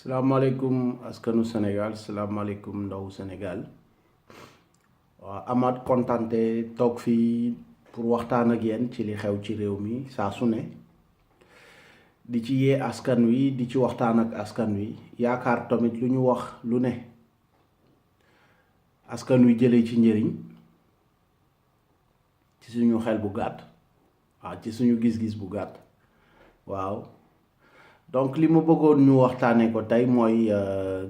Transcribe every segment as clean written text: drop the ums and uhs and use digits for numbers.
salaamaaleykum askanu Sénégal salaamaaleykum ndaw Sénégal waaw amaat kontante toog fii pour waxtaan ak yéen ci li xew ci réew mi saa su ne di ci yee askan wi di ci waxtaan ak askan wi yaakaar tamit lu ñu wax lu ne askan wi jëlee ci njëriñ ci suñu xel bu gàtt waaw ci suñu gis-gis bu gàtt waaw. Donc li ma bëggoon ñu waxtaanee ko tey mooy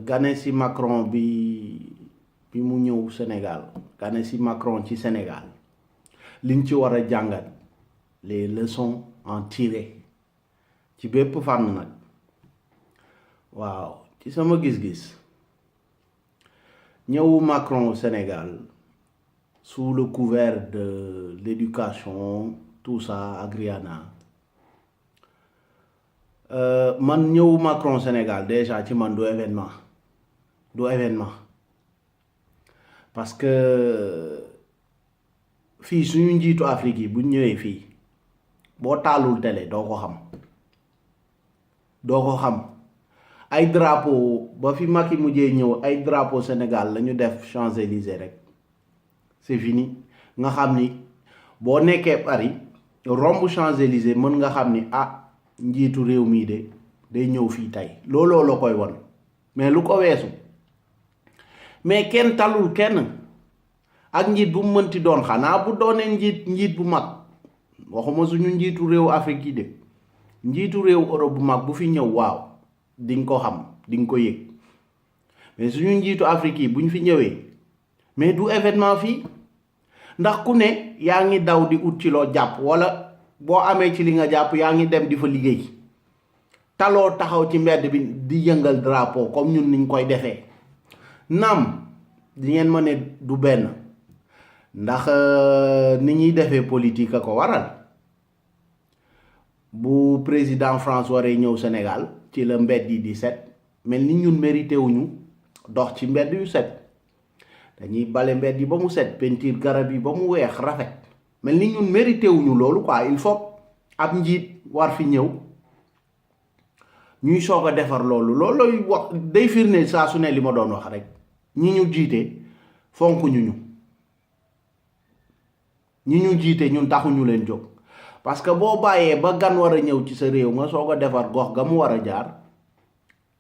gane si Macron bi mu ñëw Sénégal gane si Macron ci Sénégal liñ ci war a jàngat les leçons en tirer ci bépp fànn nag waaw ci sama gis-gis ñëwu Macron au Sénégal sous le couvert de l'éducation tout ça ak Rihanna man ñëw Macron Sénégal déjà ci man du événement parce que fii suñu njiitu Afrique yi buñ ñëwee fii boo taalul télé doo ko xam ay drapeau ba fi Macky mujjee ñëw ay drapeau Sénégal la ñu def Champs-Élysées rek c'est fini nga xam ni boo nekkee Paris romb Champs-Élysées mën nga xam ni njiitu réew mii de day ñëw fii tey looloo la koy won mais lu ko weesu mais kenn talul kenn ak njiit bu mu mënti doon xanaa bu doonee njiit bu mag waxuma suñu njiitu réew Afrique yi de njiitu réew Europe bu mag bu fi ñëw waaw dinga ko xam dinga ko yëg mais suñu njiitu Afrique yi bu ñu fi ñëwee mais du événement fii ndax ku ne yaa ngi daw di ut ci loo jàpp wala boo amee ci li nga jàpp yaa ngi dem di fa liggéey taloo taxaw ci mbedd bi di yëngal drapeau comme ñun niñ koy defee naam di ngeen ma ne du benn ndax ni ñuy defee politique a ko waral bu président France waree ñëw Sénégal ci la mbedd yi di set mel ni ñun mérité wuñu dox ci mbedd yu set dañuy bale mbedd yi ba mu set peinture garab yi ba mu weex rafet mel ni ñun mérité wuñu loolu quoi il faut ab njiit war fi ñëw ñuy soog a defar loolooy wax day firnde saa su ne li ma doon wax rek ñi ñu jiite fonk ñi ñu jiite ñun taxuñu leen jóg parce que boo bàyyee ba gan war a ñëw ci sa réew nga soog a defar gox ga mu war a jaar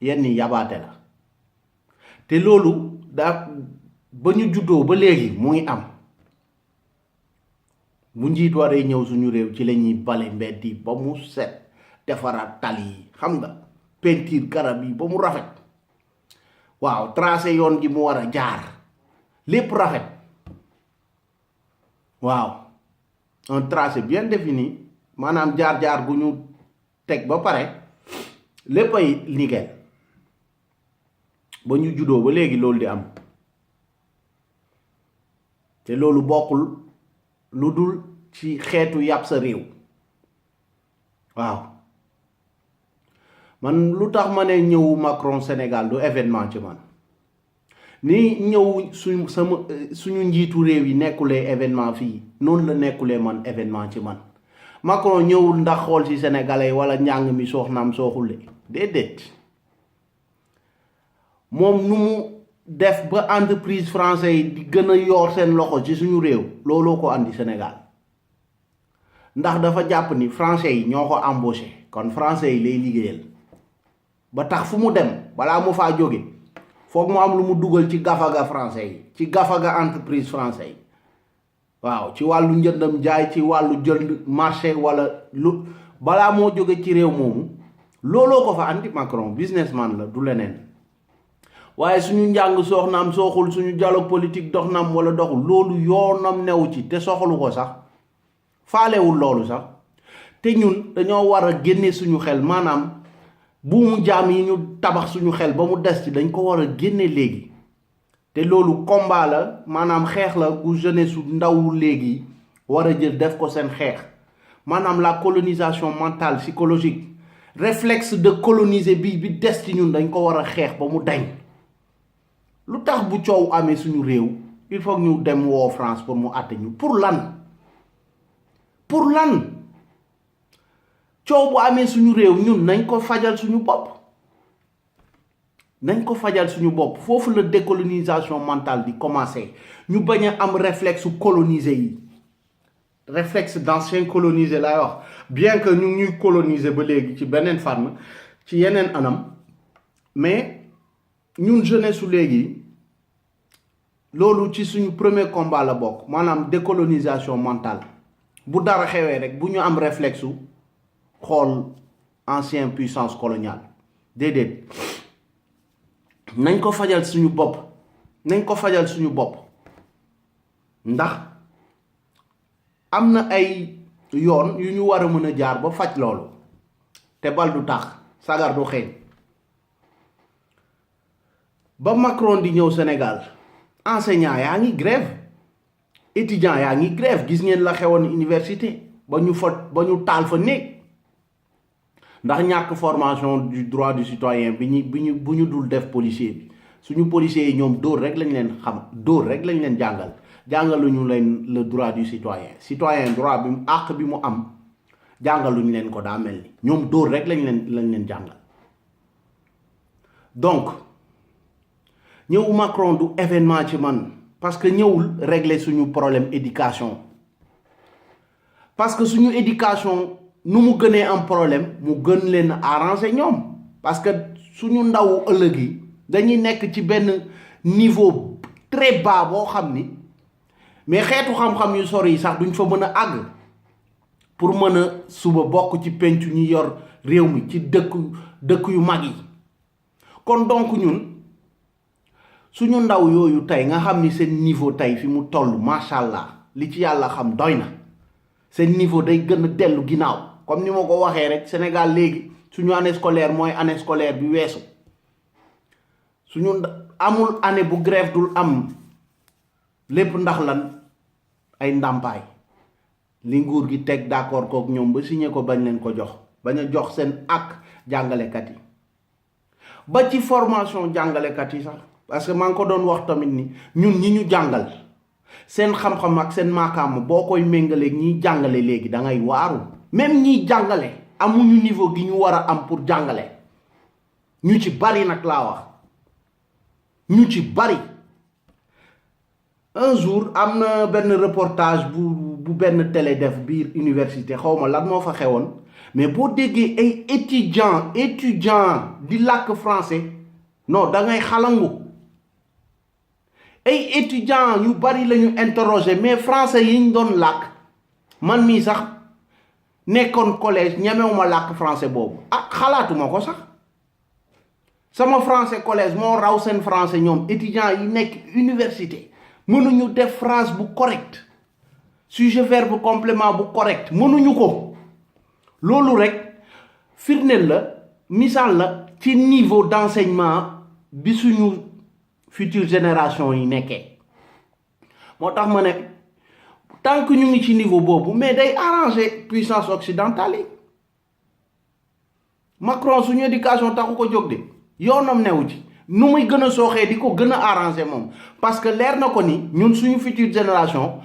yenn yabaate la te loolu daa ba ñu juddoo ba léegi mu ngi am bu njiit waree ñëw suñu réew ci la ñuy bale mbedd yi ba mu set defaraat tali yi xam nga peinture garab yi ba mu rafet waaw tracé yoon gi mu war a jaar lépp rafet waaw un tracé bien défini maanaam jaar-jaar gu ñu teg ba pare lépp ay nickel ba ñu juddoo ba léegi loolu di am te loolu bokkul lu dul ci xeetu yàpp sa réew waaw man lu tax ma ne ñëwu Macron Sénégal du événement ci man ni ñëw suñu njiitu réew yi nekkulee événement fii noonu la nekkulee man événement ci man Macron ñëwul ndax xool ci sénégalais wala njàng mi sooxnaam sooxule déedéet moom nu mu def ba entreprise français yi di gën a yor seen loxo ci suñu réew looloo ko andi Sénégal ndax dafa jàpp ni français yi ñoo ko embauché kon français yi lay liggéeyal ba tax fu mu dem balaa mu faa jóge foog mu am lu mu dugal ci gafaga français yi ci gafaga entreprise français yi waaw ci wàllu njëndam jaay ci wàllu jënd marché wala lu balaa moo jóge ci réew moomu looloo ko fa andi Macron businessman la du leneen waaye suñu njàng sooxnaam sooxul suñu dialogue politique dox naam wala doxul loolu yoonam newu ci te soxalu ko sax faalewul loolu sax te ñun dañoo war a génne suñu xel maanaam buumu jaam yi ñu tabax suñu xel ba mu des ci dañ ko war a génne léegi te loolu combat la maanaam xeex la gu jeunesse su ndaw léegi war a jël def ko seen xeex maanaam la colonisation mentale psychologique réflexe de coloniser bi des ci ñun dañ ko war a xeex ba mu dañ lu tax bu coow amee suñu réew il faut ñu dem woo France pour mu àtte ñu pour lan coow bu amee suñu réew ñun nañ ko fajal suñu bopp nañ ko fajal suñu bopp foofu la décolonisation mentale di commencer ñu bañ a am réflexe coloniser yi réflexe d'ancien colonisé laay wax bien que ñu ngi ñuy coloniser ba léegi ci beneen fànn ci yeneen anam mais ñun jeunesse su léegi loolu ci suñu premier combat la bokk maanaam décolonisation mentale bu dara xewee rek bu ñu am réflexe xool ancien puissance coloniale déedéet nañ ko fajal suñu bopp nañ ko fajal suñu bopp ndax am na ay yoon yu ñu war a mën a jaar ba faj loolu te bal du tax sagar du xeeñ ba Macron di ñëw Sénégal enseignant yaa ngi grève étudiant yaa ngi grève gis ngeen la xewoon université ba ñu taal fa néeg ndax ñàkk formation du droit du citoyen bu ñu dul def policier bi suñu policiers yi ñoom dóor rek lañ leen xam dóor rek lañ leen jàngaluñu leen le droit du citoyen droit bi mu àq bi mu am jàngaluñu leen ko daa mel ni ñoom dóor rek lañ leen jàngal donc ñëw Macron du événement ci man parce que ñëwul régler suñu problème éducation parce que suñu éducation nu mu gënee am problème mu gën leen arranger ñoom parce que suñu ndaw ëllëg yi dañuy nekk ci benn niveau très bas boo xam ni mais xeetu xam-xam yu sori yi sax duñ fa mën a àgg pour mën a suba bokk ci pencu ñi yor réew mi ci dëkk yu mag yi kon donc ñun suñu ndaw yooyu tey nga xam ni seen niveau tey fi mu toll macha allah li ci yàlla xam doy na seen niveau day gën a dellu ginnaaw comme ni ma ko waxee rek Sénégal léegi suñu année scolaire mooy année scolaire bi weesu suñu amul année bu grève dul am lépp ndax lan ay ndàmpaay li nguur gi teg d'accord kook ñoom ba signé ko bañ leen ko jox bañ a jox seen ak jàngalekat yi ba ci formation jàngalekat yi sax parce que maa ngi ko doon wax tamit ni ñun ñi ñu jàngal seen xam-xam ak seen maakaam boo koy méngaleeg ñiy jàngale léegi da ngay waaru même ñiy jàngale amuñu niveau gi ñu war a am pour jàngale ñu ci bari nag laa wax ñu ci bari un jour am na benn reportage bu benn télé def biir université xawma lan moo fa xewoon mais boo déggee ay étudiant di làkk français non da ngay xalangu ay étudiant yu bari lañu interroger mais français yi ñu doon làkk man mii sax nekkoon collège ñemewuma làkk français boobu xalaatuma ko sax sama français collège moo raw seen français ñoom étudiant yi nekk université mënuñu def phrase bu correct sujet verbe complément bu correct mënuñu ko loolu rek firndeel la misaal la ci niveau d'enseignement bi suñu future génération yi nekkee moo tax ma ne tant que ñu ngi ci niveau boobu mais day arranger puissance occidentale yi Macron suñu éducation taxu ko jóg de yoonam newu ci nu muy gën a sooxee di ko gën a arranger moom parce que leer na ko ni ñun suñu future génération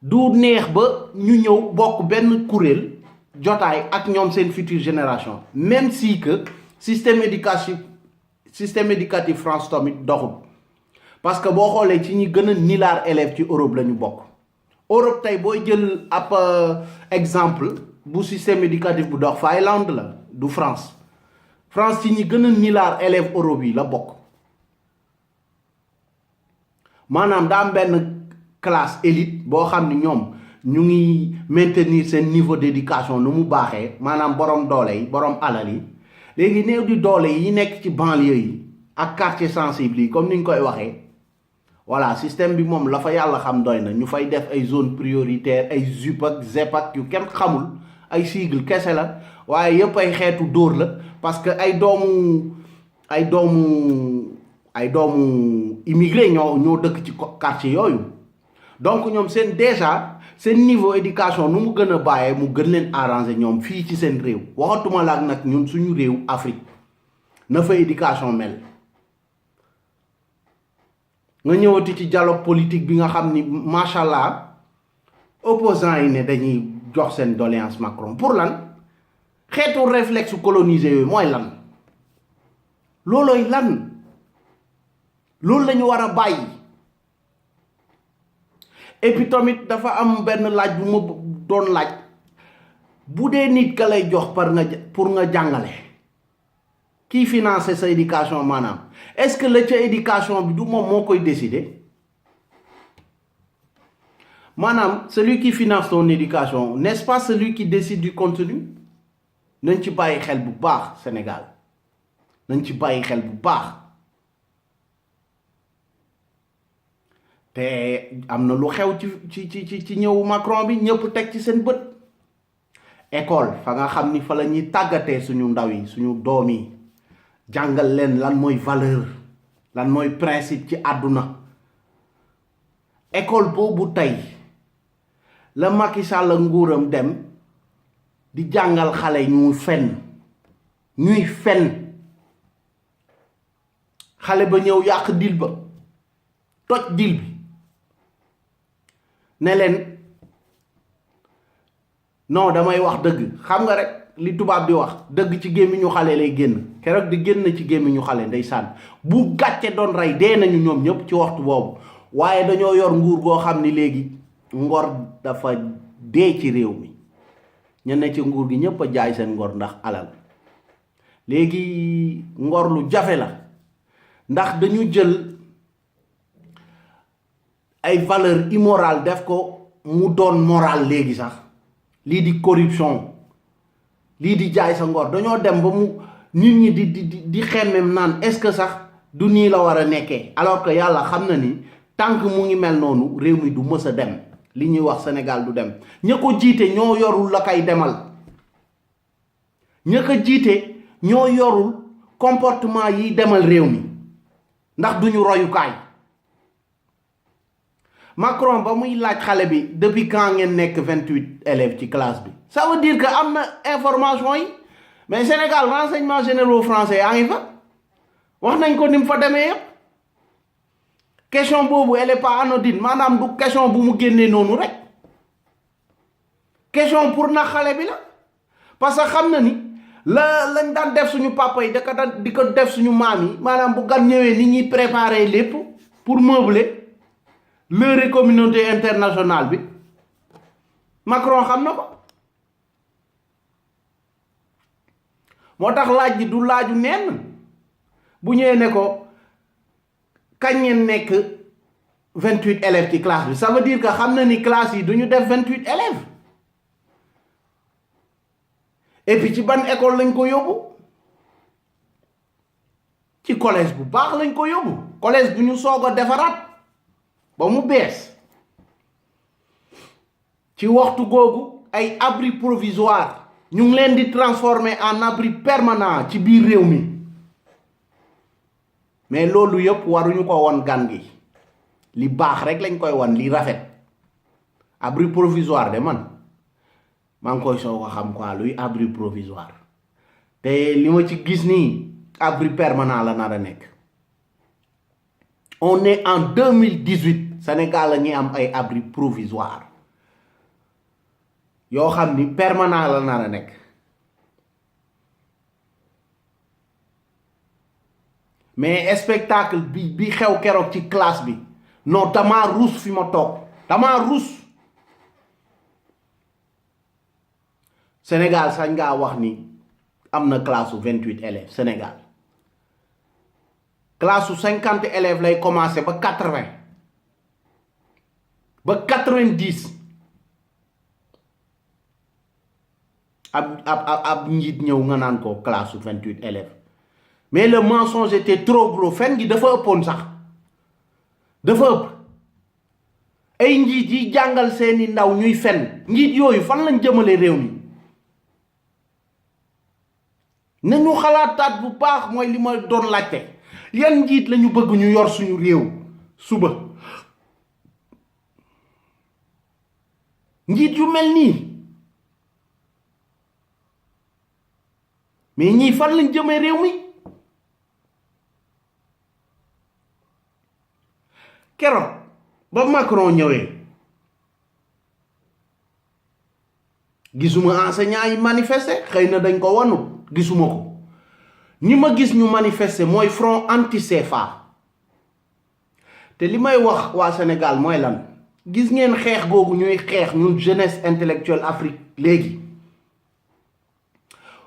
du neex ba ñu ñëw bokk benn kuréel jotaay ak ñoom seen future génération même si que système éducatif France tamit doxul parce que boo xoolee ci ñi gën a nilaar élèves ci Europe la ñu bokk Europe tey booy jël ab exemple bu système éducatif bu dox Finlande la du France ci ñi gën a nilaar élèves Europe yi la bokk maanaam daa am benn classe élite boo xam ni ñoom ñu ngi maintenir seen niveau d'éducation nu mu baaxee maanaam borom doole yi borom alal yi léegi néew di doole yi nekk ci banlieue yi ak quartier sensible yi comme ni ñu koy waxee voilà système bi moom la fa yàlla xam doy na ñu fay def ay zone prioritaire ay ZUP ak ZEP ak yu kenn xamul ay sigle kese la waaye yëpp ay xeetu dóor la parce que ay doomu immigré ñoo dëkk ci quartier yooyu donc ñoom seen niveau éducation nu mu gën a bàyyee mu gën leen arranger ñoom fii ci seen réew waxatuma la ak nag ñun suñu réew Afrique na fa éducation mel nga ñëwati ci dialogue politique bi nga xam ni macha allah opposants yi ne dañuy jox seen doléance Macron pour lan xeetu réflexe colonisé yooyu mooy lan loolooy lan loolu lañu war a bàyyi. Et puis tamit dafa am benn laaj bu ma doon laaj, bu dee nit ka lay jox pour nga jàngale, kii financer sa éducation maanaam, est-ce que la ca éducation bi du moom moo koy décider? Maanaam celui qui finance ton éducation, n'est-ce pas celui qui décide du contenu? nañ ci bàyyi xel bu baax Sénégal, nañ ci bàyyi xel bu baax. te am na lu xew ci ñëw Macron bi, ñëpp teg ci seen bët. École fa nga xam ni fa la ñuy tàggatee suñu ndaw yi, suñu doom yi, jàngal leen lan mooy valeur, lan mooy principe ci àdduna. École boobu tey la Macky Sall nguuram dem di jàngal xale ñuy fen xale ba ñëw yàq dil ba, toj dil bi, ne leen non damay wax dëgg. xam nga rek li tubaab di wax, dëgg ci gémmiñu xale lay génn. keroog di génn ci gémmiñu xale, ndeysaan, bu gàcce doon rey dee nañu ñoom ñëpp ci waxtu boobu. waaye dañoo yor nguur goo xam ni léegi ngor dafa dee ci réew mi. ña ne ci nguur gi ñëpp a jaay seen ngor ndax alal. léegi ngor lu jafe la, ndax dañu jël ay valeur immorale def ko mu doon moral léegi sax. lii di corruption, lii di jaay sa ngor, dañoo dem ba mu nit ñi di xemmem naan est-ce que sax du nii la war a nekkee, alors que yàlla xam na ni tant que mu ngi mel noonu réew mi du mës a dem. li ñuy wax Sénégal du dem. ña ko jiite ñoo yorul la kay demal, ña ko jiite ñoo yorul comportement yi demal réew mi, ndax duñu royukaay. Macron ba muy laaj xale bi depuis quand ngeen nekk 28 élèves ci classe bi, ça veut dire que am na information yi. mais Sénégal renseignements généraux français yaa ngi fa, wax nañ ko ni mu fa demee yëpp. question boobu elle est pas anodine, maanaam du question bu mu génnee noonu rek. question pour na xale bi la, parce que xam na ni lañ daan def suñu papa yi di ko def suñu maam yi, maanaam bu gan ñëwee ni ñuy préparer lépp pour meubler leur communauté internationale bi. Macron xam na ko. moo tax laaj ji du laaju neen. bu ñëwee ne ko kañ ngeen nekk 28 élèves ci classe bi, ça veut dire que xam na ni classe yi duñu def 28 élèves. et puis ci ban école lañ ko yóbbu? ci collège bu baax lañ ko yóbbu, collège bu ñu soog a defaraat ba mu bees. ci waxtu googu ay abri provisoire ñu ngi leen di transformer en abri permanent ci biir réew mi. mais loolu yëpp waruñu ko won gan gi, li baax rek lañ koy won, li rafet. abri provisoire de man maa ngi koy soog a xam quoi luy abri provisoire. te li ma ci gis nii abri permanent la nar a nekk. on est en 2018, Sénégal la ñuy am ay abri provisoire yoo xam ni permanent la nar a nekk. mais spectacle bi xew keroog ci classe bi, non dama ruus fi ma toog, dama ruus. Sénégal sañ ngaa wax ni am na classe su 28 élèves Sénégal. classe su 50 élèves lay commencer ba 80 ba 90. ab njiit ñëw nga naan ko classe su 28 élèves. mais le mensonge était trop gros. fen gi dafa ëppoon sax, dafa ëpp. ay njiit yi jàngal seeni ndaw ñuy fen, njiit yooyu fan lañ jëmale réew mi? nañu xalaataat bu baax. mooy li ma doon laajte, yan njiit lañu bëgg ñu yor suñu réew suba? njiit yu mel nii. mais ñii fan lañ jëmee réew mi? keroog ba Macron ñëwee gisuma enseignants yi manifester, xëy na dañ ko wanu, gisuma ko. ñi ma gis ñu manifester mooy front anti CFA, te li may wax waa Sénégal mooy lan gis ngeen xeex googu ñuy xeex ñun jeunesse intellectuelle Afrique léegi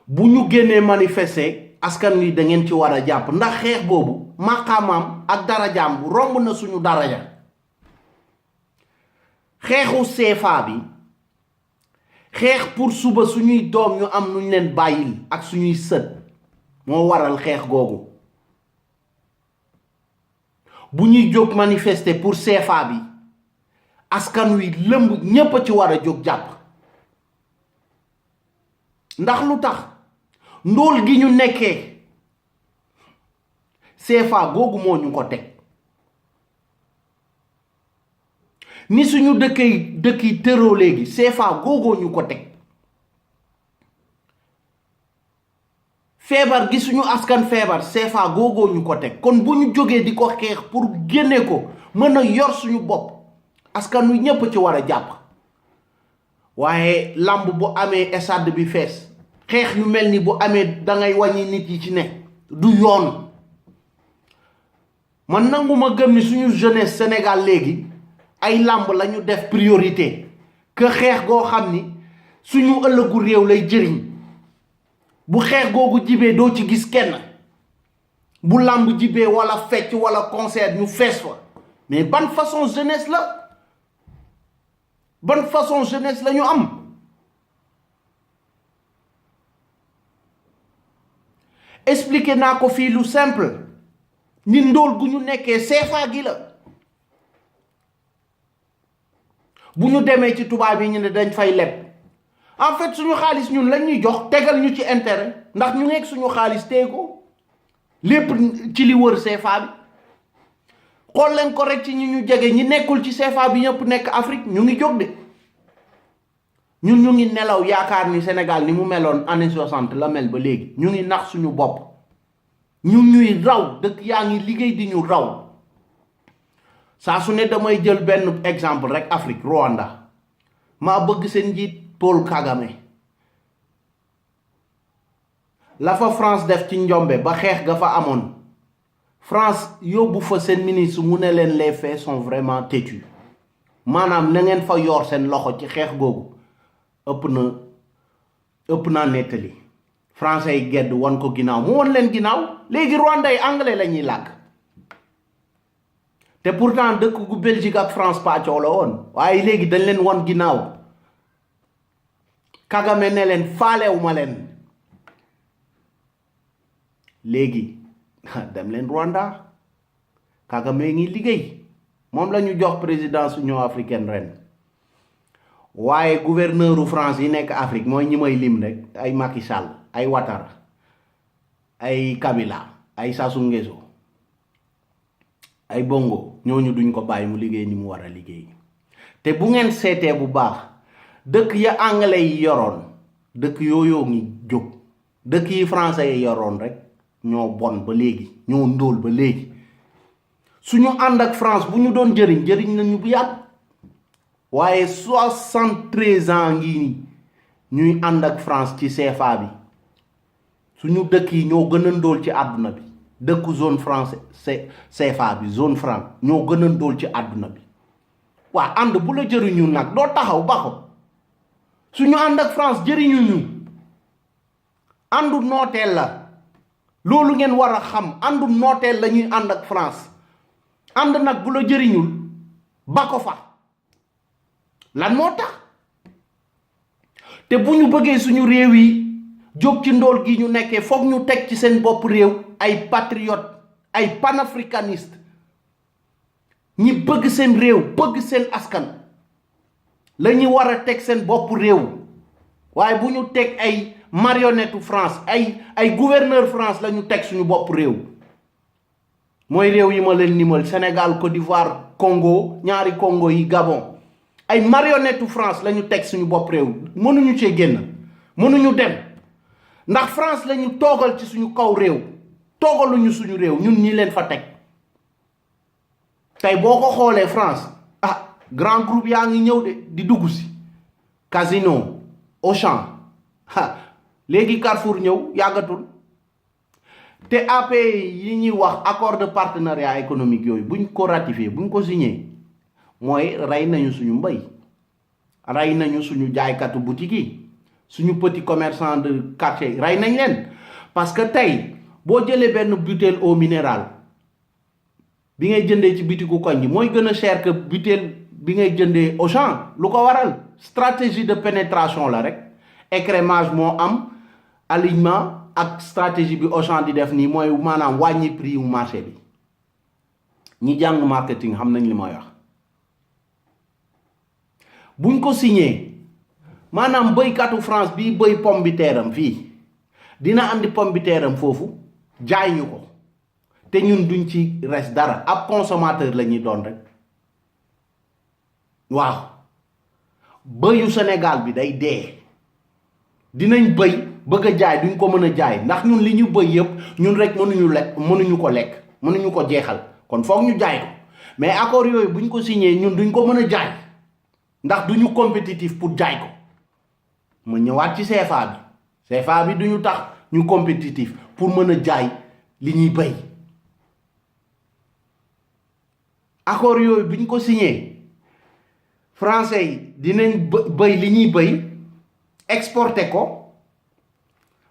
bu ñu génnee manifester askan wi da ngeen ci war a jàpp ndax xeex boobu maqaamaam ak darajaam romb na suñu daraja xeexu CFA bi xeex pour suba suñuy doom ñu am nuñ leen bàyyil ak suñuy sët moo waral xeex googu bu ñuy jóg manifester pour CFA bi askan wi lëmb ñépp a ci war a jóg jàpp ndax lu tax ndóol gi ñu nekkee CFA googu moo ñu ko teg ni suñu dëkk yi tëroo léegi CFA googoo ñu ko teg feebar gi suñu askan feebar CFA googoo ñu ko teg kon bu ñu jógee di ko xeex pour génne ko mën a yor suñu bopp askan wi ñépp ci war a jàpp waaye làmb bu amee stade bi fees xeex yu mel ni bu amee dangay wàññi nit yi ci ne du yoon man nanguma gëm ni suñu jeunesse Sénégal léegi ay làmb lañu def priorité que xeex goo xam ni suñu ëllëgu réew lay jëriñ bu xeex googu jibee doo ci gis kenn bu làmb jibee wala fecc wala concert ñu fees fa mais ban façon jeunesse la ñu am expliqué naa ko fii lu simple ni ndóol gu ñu nekkee CFA gi la bu ñu demee ci tubaab yi ñu ne dañ fay leb en fait suñu xaalis ñun lañ ñuy jox tegal ñu ci intérêt ndax ñu nekk suñu xaalis téye ko lépp ci li wër CFA bi xool leen ko rek ci ñi ñu jege ñi nekkul ci CFA bi ñëpp nekk Afrique ñu ngi jóg de ñun ñu ngi nelaw yaakaar ni Sénégal ni mu meloon année 60 la mel ba léegi ñu ngi nax suñu bopp ñu ñuy raw dëkk yaa ngi liggéey di ñu raw saa su ne damay jël benn exemple rek Afrique Rwanda maa bëgg seen njiit Paul Kagame la fa France def ci njombe ba xeex ga fa amoon France yóbbu fa seen ministre mu ne leen les faits sont vraiment têtus maanaam na ngeen fa yor seen loxo ci xeex googu ëpp naa nettali français yi gedd wan ko ginnaaw mu won leen ginnaaw léegi Rwanda yi anglais la ñuy làkk te pourtant dëkk gu Belgique ak France pàccoo la woon waaye léegi dañ leen won ginnaaw Kagame ne leen faalewuma leen léegi dem leen Rwanda Kagame ngi liggéey moom la ñu jox présidence Union africaine ren waaye gouverneur u France yi nekk Afrique mooy ñi may lim rek ay Macky Sall ay Ouattara ay Kabila ay Sassou Nguesso ay Bongo ñooñu duñ ko bàyyi mu liggéey ni mu war a liggéey te bu ngeen seetee bu baax dëkk ya anglais yi yoroon dëkk yooyu ngi jóg dëkk yi français yi yoroon rek ñoo bon ba léegi ñoo ndóol ba léegi suñu ànd ak France bu ñu doon jëriñ nañu bu yàgg waaye 73 ans ngi nii ñuy ànd ak France ci CFA bi suñu dëkk yi ñoo gën a ndóol ci àdduna bi dëkku zone France CFA bi zone franc ñoo gën a ndóol ci àdduna bi waa ànd bu la jëriñu nag doo taxaw ba ko suñu ànd ak France jëriñu ñu àndu nooteel la loolu ngeen war a xam àndu nooteel la ñuy ànd ak France ànd nag bu la jëriñul ba ko fa lan moo tax te bu ñu bëggee suñu réew yi jóg ci ndóol gi ñu nekkee foog ñu teg ci seen bopp réew ay patriote ay panafricaniste ñi bëgg seen réew bëgg seen askan la ñu war a teg seen bopp réew waaye bu ñu teg ay marionnette France ay gouverneur France la ñu teg suñu bopp réew mooy réew yi ma leen nimal Sénégal Côte d'Ivoire Congo ñaari Congo yi Gabon ay marionnette France la ñu teg suñu bopp réew mënuñu cee génn mënuñu dem ndax France la ñu toogal ci suñu kaw réew toogaluñu suñu réew ñun ñi leen fa teg tey boo ko xoolee France grand groupe yaa ngi ñëw de di dugg si Casino Auchan léegi Carrefour ñëw yàggatul te AP yi ñuy wax accord de partenariat économique yooyu buñ ko ratifié buñ ko signé mooy rey nañu suñu mbay rey nañu suñu jaaykatu boutique yi suñu petit commerçant de quartier rey nañ leen parce que tey boo jëlee benn butéel eau minérale bi ngay jëndee ci bitigu koñ bi mooy gën a cher que butéel bi ngay jëndee Auchan lu ko waral stratégie de pénétration la rek écrémage moo am alignement ak stratégie bi Auchan di def nii mooy maanaam wàññi prix wu marché bi ñi jàng marketing xam nañ li may wax buñ ko signé maanaam bëykatu France bii bëy pomme de terre am fii dina andi pomme de terre am foofu jaay ñu ko te ñun duñ ci res dara ab consommateur la ñuy doon rek waaw bëyu Sénégal bi day dee dinañ bëy bëgg a jaay duñ ko mën a jaay ndax ñun li ñu bëy yëpp ñun rek mënuñu ko lekk mënuñu ko jeexal kon foog ñu jaay ko mais accord yooyu buñ ko signé ñun duñ ko mën a jaay ndax duñu compétitif pour jaay ko ma ñëwaat ci CFA bi duñu tax ñu compétitif pour mën a jaay li ñuy bëy accord yooyu buñ ko signé français yi dinañ bëy li ñuy bëy exporté ko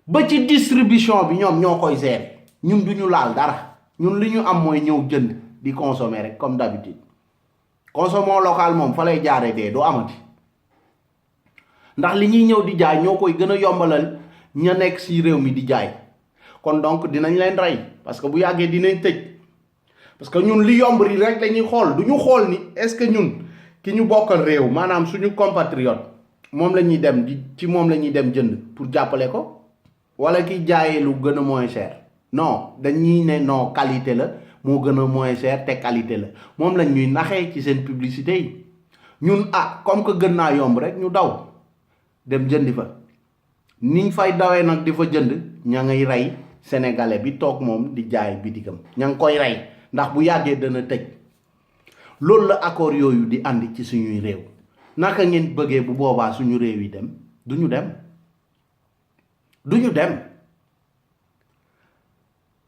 ba ci distribution bi ñoom ñoo koy gérer ñun duñu laal dara ñun li ñu am mooy ñëw jënd di consommer rek comme d'habitude consommons local moom fa lay jaaree dee du amati ndax li ñuy ñëw di jaay ñoo koy gën a yombalal ña nekk ci réew mi di jaay kon donc dinañ leen rey parce que bu yàggee dinañ tëj parce que ñun li yomb ri rek lañuy xool du ñu xool ni est-ce que ñun ki ñu bokkal réew maanaam suñu compatriote moom la ñuy dem ci moom la ñuy dem jënd pour jàppale ko wala ki jaayee lu gën a moins cher non dañuy ne non qualité la moo gën a moins cher te qualité la moom lañ ñuy naxee ci seen publicité yi ñun comme que gën naa yomb rek ñu daw dem jëndi fa niñ fay dawee nag di fa jënd ña ngay rey sénégalais bi toog moom di jaay bitigam ña ngi koy rey ndax bu yàggee dana tëj loolu la accord yooyu di andi ci suñuy réew naka ngeen bëggee bu boobaa suñu réew yi dem duñu dem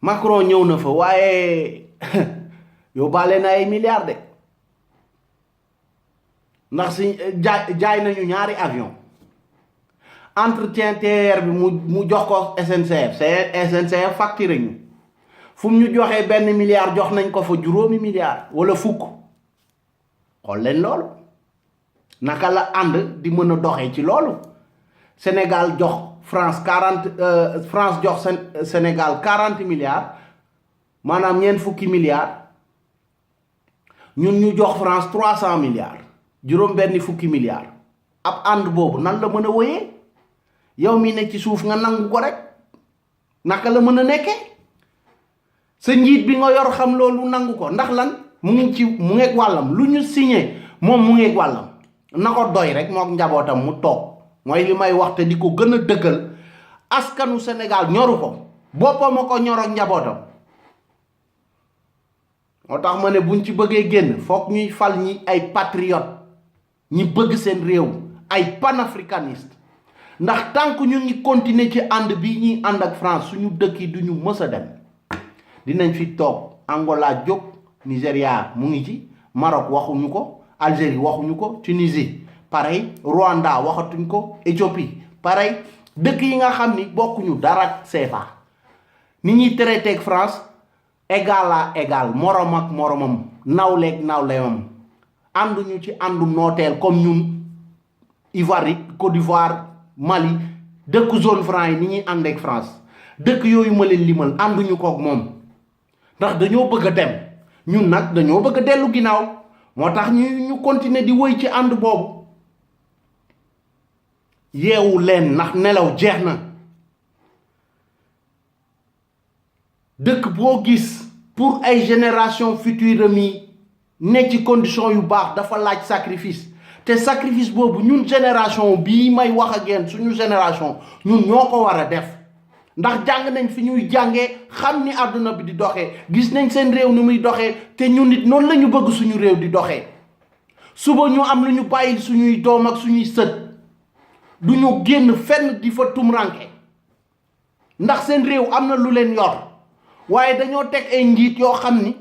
Macron ñëw na fa waaye yóbbaale na ay milliards de ndax si jaay nañu ñaari avion entretien TER bi mu jox ko SNCF facturé ñu fu mu ñu joxee benn milliard jox nañ ko fa juróomi milliard wala fukk xool leen loolu naka la ànd di mën a doxee ci loolu Sénégal jox France jox Sénégal 40 milliards maanaam ñeent fukki milliards ñun ñu jox France 300 milliards juróom benn fukki milliards ab ànd boobu nan la mën a wëyee yow mi ne ci suuf nga nangu ko rek naka la mën a nekkee sa njiit bi nga yor xam loolu nangu ko ndax lan mu ngeeg wàllam lu ñu signé moom mu ngeeg wàllam na ko doy rek mook njabootam mu toog mooy li may wax te di ko gën a dëggal askanu Sénégal ñoru ko boppam a ko ñor ak njabootam moo tax ma ne buñ ci bëggee génn foog ñuy fal ñi ay patriote ñi bëgg seen réew ay panafricaniste ndax tant que ñu ngi continuer ci ànd bi ñuy ànd ak France suñu dëkk yi duñu mës a dem dinañ fi toog Angola jóg Nigéria mu ngi ci Maroc waxuñu ko Algérie waxuñu ko Tunisie pareil Rwanda waxatuñ ko Éthiopie pareil dëkk yi nga xam ni bokkuñu dara CFA ni ñuy traité ak France égal à égal morom ak moromam nawleeg nawleemam ànduñu ci àndu nooteel comme ñun Ivoire Côte d'Ivoire Mali dëkk zone franc yi ni ñuy ànd ak France dëkk yooyu ma leen limal ànduñu kook moom ndax dañoo bëgg a dem ñun nag dañoo bëgg a dellu ginnaaw moo tax ñu continuer di wëy ci ànd boobu yeewu leen ndax nelaw jeex na dëkk boo gis pour ay génération future mi ne ci condition yu baax dafa laaj sacrifice te sacrifice boobu ñun génération bii may wax ak yéen suñu génération ñun ñoo ko war a def ndax jàng nañ fi ñuy jàngee xam ni àdduna bi di doxee gis nañ seen réew ni muy doxee te ñun nit noonu la ñu bëgg suñu réew di doxee suba ñu am lu ñu bàyyi suñuy doom ak suñuy sët du ñu génn fenn di fa tumranke ndax seen réew am na lu leen yor waaye dañoo teg ay njiit yoo xam ni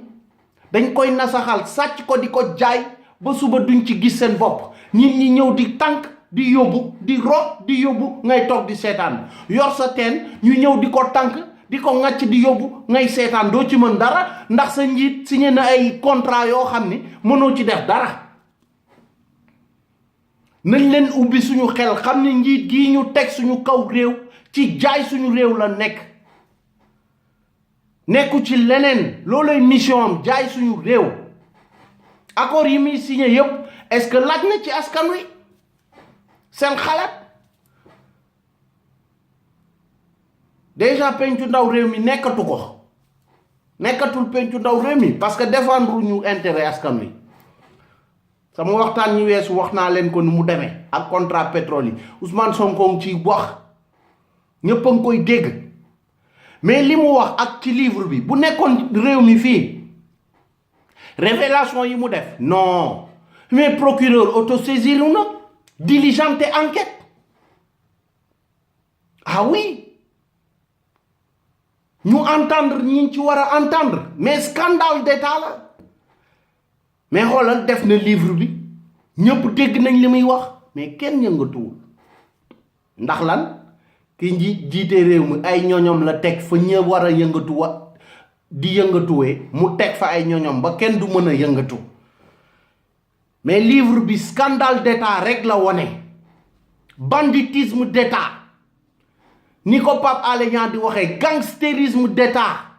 dañ koy nasaxal sàcc ko di ko jaay ba suba duñ ci gis seen bopp nit ñi ñëw di tànk di yóbbu di root di yóbbu ngay toog di seetaan yor sa teen ñu ñëw di ko tànk di ko ŋàcc di yóbbu ngay seetaan doo ci mën dara ndax sa njiit signé na ay contrat yoo xam ni mënoo ci def dara. nañ leen ubbi suñu xel xam ni njiit gii ñu teg suñu kaw réew ci jaay suñu réew la nekku ci leneen loolay mission am jaay suñu réew. accord yi muy signé yépp est-ce que laaj na ci askan wi seen xalaat déjà pencu ndaw réew mi nekkatul pencu ndaw réew mi parce que défendre ñu intérêt askan wi. sama waxtaan ñi weesu wax naa leen ko ni mu demee ak contrat pétrole yi Ousmane Sonko ci wax ñëpp a ngi koy dégg mais li mu wax ak ci livre bi bu nekkoon réew mi fii révélation yi mu def non mais procureur autosaisir na diligenter enquête ah oui ñu entendre ñi ci war a entendre mais scandale d'état la mais xoolal def na livre bi ñëpp dégg nañ li muy wax mais kenn yëngatuwul ndax lan ki jiite réew mi ay ñoñom la teg fa ñë war a yëngatu di yëngatuwee mu teg fa ay ñoñom ba kenn du mën a yëngatu mais livre bi scandale d'état rek la wone banditisme d'état ni ko Pape Alé Niang di waxee gangstérisme d'état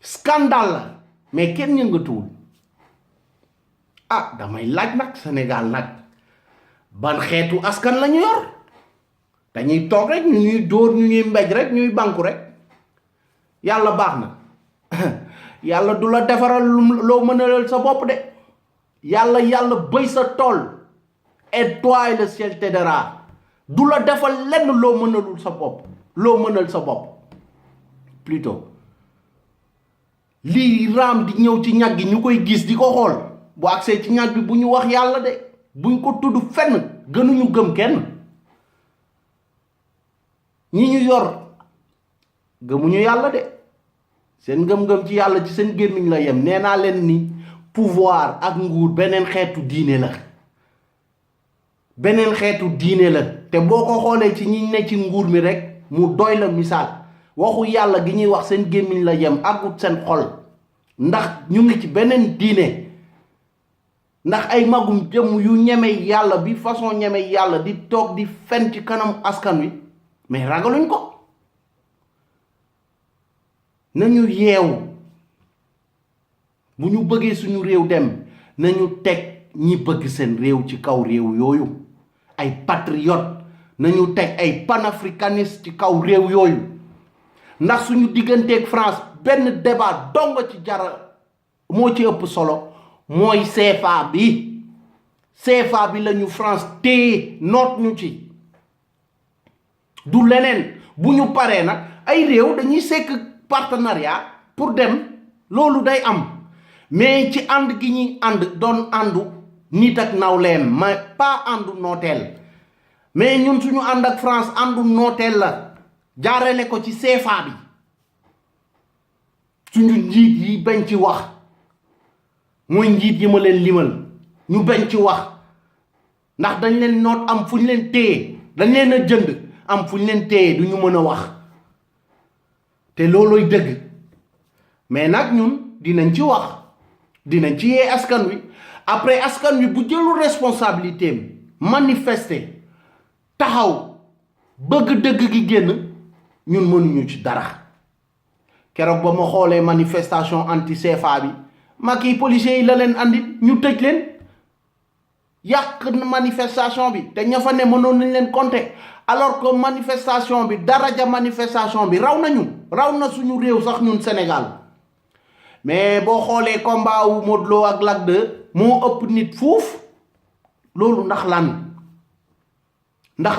scandale la mais kenn yëngatuwul damay laaj nag Sénégal nag ban xeetu askan lañu yor dañuy toog rek ñu ñuy dóor ñu ñuy mbéj rek ñuy banku rek yàlla baax na yàlla du la defaral loo mënalal sa bopp de yàlla bëy sa tool et toi et le ciel t'aidera du la defal lenn loo mënalul sa bopp loo mënal sa bopp plutôt lii raam di ñëw ci ñag gi ñu koy gis di ko xool bu agsee ci ñag bi bu ñu wax yàlla de buñ ko tudd fenn gënuñu gëm kenn ñi ñu yor gëmuñu yàlla de seen ngëm-ngëm ci yàlla ci seen gémmiñ la yem nee naa leen ni pouvoir ak nguur beneen xeetu diine la te boo ko xoolee ci ñi ne ci nguur mi rek mu doy la misaal waxu yàlla gi ñuy wax seen gémmiñ la yem àggut seen xol ndax ñu ngi ci beneen diine ndax ay magum jëm yu ñeme yàlla bi façon ñeme yàlla di toog di fen ci kanam askan wi mais ragaluñ ko nañu yeewu bu ñu bëggee suñu réew dem nañu teg ñi bëgg seen réew ci kaw réew yooyu ay patriote nañu teg ay panafricaniste ci kaw réew yooyu ndax suñu digganteeg France benn débat dong ci jara moo ci ëpp solo mooy CFA bi lañu France téye noot ñu ci du leneen bu ñu paree nag ay réew dañuy sekk partenariat pour dem loolu day am mais ci ànd gi ñuy ànd doon àndu nit ak nawleem mais pas àndu nooteel mais ñun suñu ànd ak France àndu nooteel la jaarale ko ci CFA bi suñu njiit yi bañ ci wax mooy njiit yi ma leen limal ñu bañ ci wax ndax dañ leen noot am fu ñu leen téye dañ leen a jënd am fu ñu leen téye du ñu mën a wax te loolooy dëgg mais nag ñun dinañ ci wax dinañ ci yee askan wi après askan wi bu jëlul responsabilité am manifester taxaw bëgg dëgg gi génn ñun mënuñu ci dara keroog ba ma xoolee manifestation anti CFA bi Macky policiers yi la leen andi ñu tëj leen yàq manifestation bi te ña fa ne mënoon nañ leen compter alors que manifestation bi daraja manifestation bi raw na suñu réew sax ñun Sénégal mais boo xoolee combat wu Modou Lo ak Lac 2 moo ëpp nit fuuf loolu ndax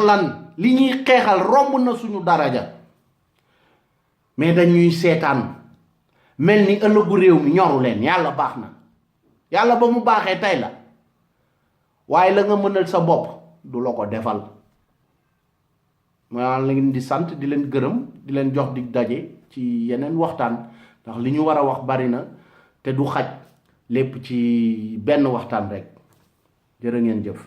lan li ñuy xeexal romb na suñu daraja mais dañuy seetaan mel ni ëllëgu réew mi ñoru leen yàlla baax na yàlla ba mu baaxee tey la waaye la nga mënal sa bopp du la ko defal ma leen di sant di leen gërëm di leen jox dig daje ci yeneen waxtaan ndax li ñu war a wax bari na te du xaj lépp ci benn waxtaan rek jërë ngeen jëf